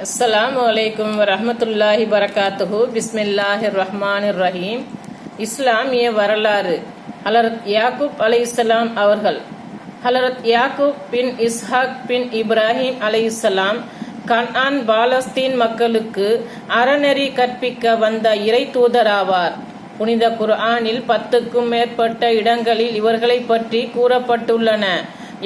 அஸ்ஸலாமு அலைக்கும் வரஹ்மத்துல்லாஹி வரகாத்துஹு. பிஸ்மில்லாஹிர் ரஹ்மானிர் ரஹீம். இஸ்லாமிய வரலாறு. ஹலரத் யாக்கூப் அலைஹிஸ்ஸலாம் அவர்கள். ஹலரத் யாக்கூப் பின் இஸ்ஹாக் பின் இப்ராஹிம் அலைஹிஸ்ஸலாம் கன்ஆன் பாலஸ்தீன் மக்களுக்கு அறநெறி கற்பிக்க வந்த இறை தூதராவார். புனித குர்ஆனில் 10க்கும் மேற்பட்ட இடங்களில் இவர்களை பற்றி கூறப்பட்டுள்ளன.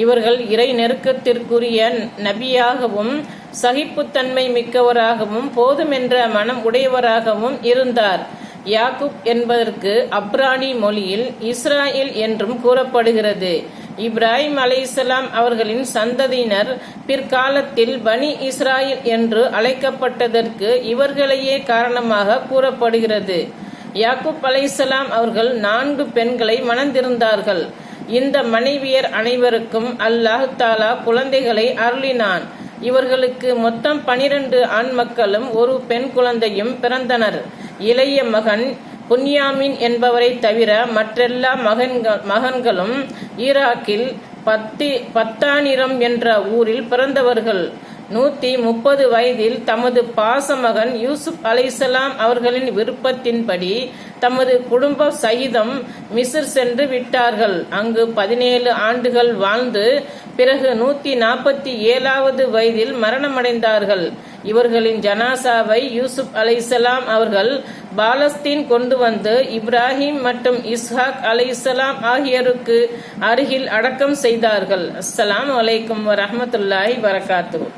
இவர்கள் இறை நெருக்கத்திற்குரிய நபியாகவும் சகிப்புத்தன்மை மிக்கவராகவும் போதுமென்ற மனம் உடையவராகவும் இருந்தார். யாக்கூப் என்பதற்கு அப்ரானி மொழியில் இஸ்ராயேல் என்றும் கூறப்படுகிறது. இப்ராஹிம் அலைஹிஸ்ஸலாம் அவர்களின் சந்ததியினர் பிற்காலத்தில் பனி இஸ்ராயேல் என்று அழைக்கப்பட்டதற்கு இவர்களையே காரணமாக கூறப்படுகிறது. யாக்கூப் அலைஹிஸ்ஸலாம் அவர்கள் 4 பெண்களை மணந்திருந்தார்கள். இந்த மனைவியர் அனைவருக்கும் அல்லாஹ் தஆலா குழந்தைகளை அருளினான். இவர்களுக்கு மொத்தம் 12 ஆண் மக்களும் ஒரு பெண் குழந்தையும் பிறந்தனர். இளைய மகன் புன்யாமின் என்பவரை தவிர மற்றெல்லா மகன்களும் ஈராக்கில் பத்தானிரம் என்ற ஊரில் பிறந்தவர்கள். 130 வயதில் தமது பாச மகன் யூசுப் அலைஹிஸ்ஸலாம் அவர்களின் விருப்பத்தின்படி தமது குடும்ப சகிதம் மிஸ்ர் சென்று விட்டார்கள். அங்கு 17 ஆண்டுகள் வாழ்ந்து பிறகு 147வது வயதில் மரணமடைந்தார்கள். இவர்களின் ஜனாசாவை யூசுப் அலைஹிஸ்ஸலாம் அவர்கள் பாலஸ்தீன் கொண்டு வந்து இப்ராஹிம் மற்றும் இஸ்ஹாக் அலைஹிஸ்ஸலாம் ஆகியோருக்கு அருகில் அடக்கம் செய்தார்கள். அஸ்ஸலாமு அலைக்கும் வரஹ்மத்துல்லாஹி வரகாத்துஹு.